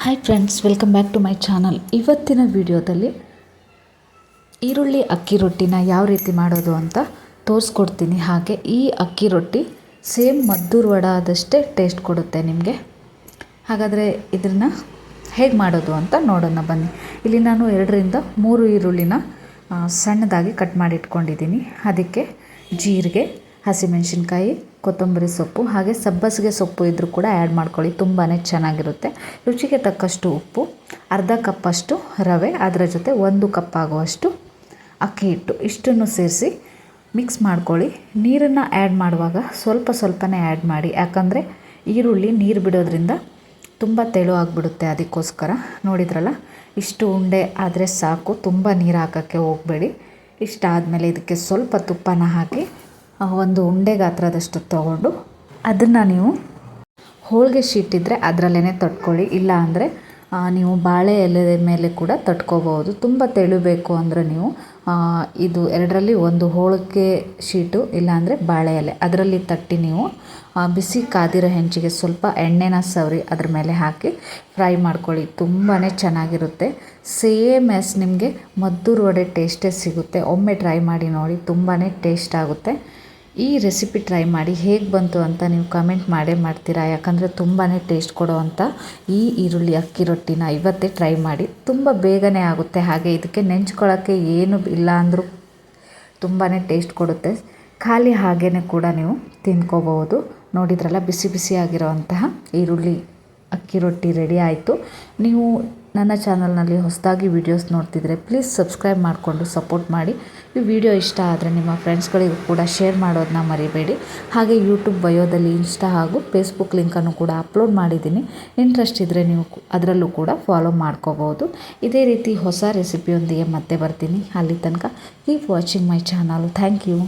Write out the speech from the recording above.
Hi friends, welcome back to my channel. ಇವತ್ತಿನ ವಿಡಿಯೋದಲ್ಲಿ ಈರುಳ್ಳಿ ಅಕ್ಕಿ ರೊಟ್ಟಿನ ಯಾವ ರೀತಿ ಮಾಡೋದು ಅಂತ ತೋರಿಸ್ಕೊಡ್ತೀನಿ. ಹಾಗೆ ಈ ಅಕ್ಕಿ ರೊಟ್ಟಿ ಸೇಮ್ ಮದ್ದೂರು ವಡ ಆದಷ್ಟೇ ಟೇಸ್ಟ್ ಕೊಡುತ್ತೆ ನಿಮಗೆ. ಹಾಗಾದರೆ ಇದನ್ನು ಹೇಗೆ ಮಾಡೋದು ಅಂತ ನೋಡೋಣ ಬನ್ನಿ. ಇಲ್ಲಿ ನಾನು 2-3 ಈರುಳ್ಳಿನ ಸಣ್ಣದಾಗಿ ಕಟ್ ಮಾಡಿ ಇಟ್ಕೊಂಡಿದ್ದೀನಿ. ಅದಕ್ಕೆ ಜೀರಿಗೆ, ಹಸಿಮೆಣಸಿನ್ಕಾಯಿ, ಕೊತ್ತಂಬರಿ ಸೊಪ್ಪು, ಹಾಗೆ ಸಬ್ಬಸಿಗೆ ಸೊಪ್ಪು ಇದ್ದರೂ ಕೂಡ ಆ್ಯಡ್ ಮಾಡ್ಕೊಳ್ಳಿ, ತುಂಬಾ ಚೆನ್ನಾಗಿರುತ್ತೆ. ರುಚಿಗೆ ತಕ್ಕಷ್ಟು ಉಪ್ಪು, ಅರ್ಧ ಕಪ್ಪಷ್ಟು ರವೆ, ಅದರ ಜೊತೆ 1 ಕಪ್ ಆಗುವಷ್ಟು ಅಕ್ಕಿ ಹಿಟ್ಟು, ಇಷ್ಟನ್ನು ಸೇರಿಸಿ ಮಿಕ್ಸ್ ಮಾಡ್ಕೊಳ್ಳಿ. ನೀರನ್ನು ಆ್ಯಡ್ ಮಾಡುವಾಗ ಸ್ವಲ್ಪನೇ ಆ್ಯಡ್ ಮಾಡಿ, ಯಾಕಂದರೆ ಈರುಳ್ಳಿ ನೀರು ಬಿಡೋದ್ರಿಂದ ತುಂಬ ತೆಳು ಆಗಿಬಿಡುತ್ತೆ. ಅದಕ್ಕೋಸ್ಕರ ನೋಡಿದ್ರಲ್ಲ, ಇಷ್ಟು ಉಂಡೆ ಆದರೆ ಸಾಕು, ತುಂಬ ನೀರು ಹಾಕೋಕ್ಕೆ ಹೋಗಬೇಡಿ. ಇಷ್ಟಾದಮೇಲೆ ಇದಕ್ಕೆ ಸ್ವಲ್ಪ ತುಪ್ಪನ ಹಾಕಿ ಒಂದು ಉಂಡೆ ಗಾತ್ರದಷ್ಟು ತೊಗೊಂಡು ಅದನ್ನು ನೀವು ಹೋಳಿಗೆ ಶೀಟ್ ಇದ್ದರೆ ಅದರಲ್ಲೇ ತಟ್ಕೊಳ್ಳಿ. ಇಲ್ಲ ಅಂದರೆ ನೀವು ಬಾಳೆ ಎಲೆ ಮೇಲೆ ಕೂಡ ತಟ್ಕೋಬೋದು. ತುಂಬ ತೆಳುಬೇಕು ಅಂದರೆ ನೀವು ಇದು 2ರಲ್ಲಿ ಒಂದು ಹೋಳಿಗೆ ಶೀಟು ಇಲ್ಲಾಂದರೆ ಬಾಳೆ ಎಲೆ ಅದರಲ್ಲಿ ತಟ್ಟಿ ನೀವು ಬಿಸಿ ಕಾದಿರೋ ಹೆಂಚಿಗೆ ಸ್ವಲ್ಪ ಎಣ್ಣೆನ ಸವರಿ ಅದ್ರ ಮೇಲೆ ಹಾಕಿ ಫ್ರೈ ಮಾಡ್ಕೊಳ್ಳಿ. ತುಂಬಾ ಚೆನ್ನಾಗಿರುತ್ತೆ. ಸೇಮ್ ಆ್ಯಸ್ ನಿಮಗೆ ಮದ್ದೂರು ವಡೆ ಟೇಸ್ಟೇ ಸಿಗುತ್ತೆ. ಒಮ್ಮೆ ಟ್ರೈ ಮಾಡಿ ನೋಡಿ, ತುಂಬಾ ಟೇಸ್ಟ್ ಆಗುತ್ತೆ. ಈ ರೆಸಿಪಿ ಟ್ರೈ ಮಾಡಿ ಹೇಗೆ ಬಂತು ಅಂತ ನೀವು ಕಮೆಂಟ್ ಮಾಡ್ತೀರಾ. ಯಾಕಂದರೆ ತುಂಬಾ ಟೇಸ್ಟ್ ಕೊಡೋವಂಥ ಈ ಈರುಳ್ಳಿ ಅಕ್ಕಿ ರೊಟ್ಟಿನ ಇವತ್ತೇ ಟ್ರೈ ಮಾಡಿ. ತುಂಬ ಬೇಗನೆ ಆಗುತ್ತೆ. ಹಾಗೆ ಇದಕ್ಕೆ ನೆಂಚ್ಕೊಳ್ಳೋಕ್ಕೆ ಏನು ಇಲ್ಲ ಅಂದರೂ ತುಂಬಾ ಟೇಸ್ಟ್ ಕೊಡುತ್ತೆ. ಖಾಲಿ ಹಾಗೇ ಕೂಡ ನೀವು ತಿನ್ಕೋಬಹುದು. ನೋಡಿದ್ರಲ್ಲ, ಬಿಸಿ ಬಿಸಿಯಾಗಿರೋವಂತಹ ಈರುಳ್ಳಿ ಅಕ್ಕಿ ರೊಟ್ಟಿ ರೆಡಿ ಆಯಿತು. ನೀವು ನನ್ನ ಚಾನಲ್ನಲ್ಲಿ ಹೊಸದಾಗಿ ವೀಡಿಯೋಸ್ ನೋಡ್ತಿದ್ರೆ ಪ್ಲೀಸ್ ಸಬ್ಸ್ಕ್ರೈಬ್ ಮಾಡಿಕೊಂಡು ಸಪೋರ್ಟ್ ಮಾಡಿ. ಈ ವಿಡಿಯೋ ಇಷ್ಟ ಆದರೆ ನಿಮ್ಮ ಫ್ರೆಂಡ್ಸ್ಗಳಿಗೂ ಕೂಡ ಶೇರ್ ಮಾಡೋದನ್ನ ಮರಿಬೇಡಿ. ಹಾಗೆ ಯೂಟ್ಯೂಬ್ ಬಯೋದಲ್ಲಿ ಇನ್ಸ್ಟಾ ಹಾಗೂ ಫೇಸ್ಬುಕ್ ಲಿಂಕನ್ನು ಕೂಡ ಅಪ್ಲೋಡ್ ಮಾಡಿದ್ದೀನಿ. ಇಂಟ್ರೆಸ್ಟ್ ಇದ್ದರೆ ನೀವು ಅದರಲ್ಲೂ ಕೂಡ ಫಾಲೋ ಮಾಡ್ಕೋಬೋದು. ಇದೇ ರೀತಿ ಹೊಸ ರೆಸಿಪಿಯೊಂದಿಗೆ ಮತ್ತೆ ಬರ್ತೀನಿ. ಅಲ್ಲಿ ತನಕ keep watching my channel. Thank you.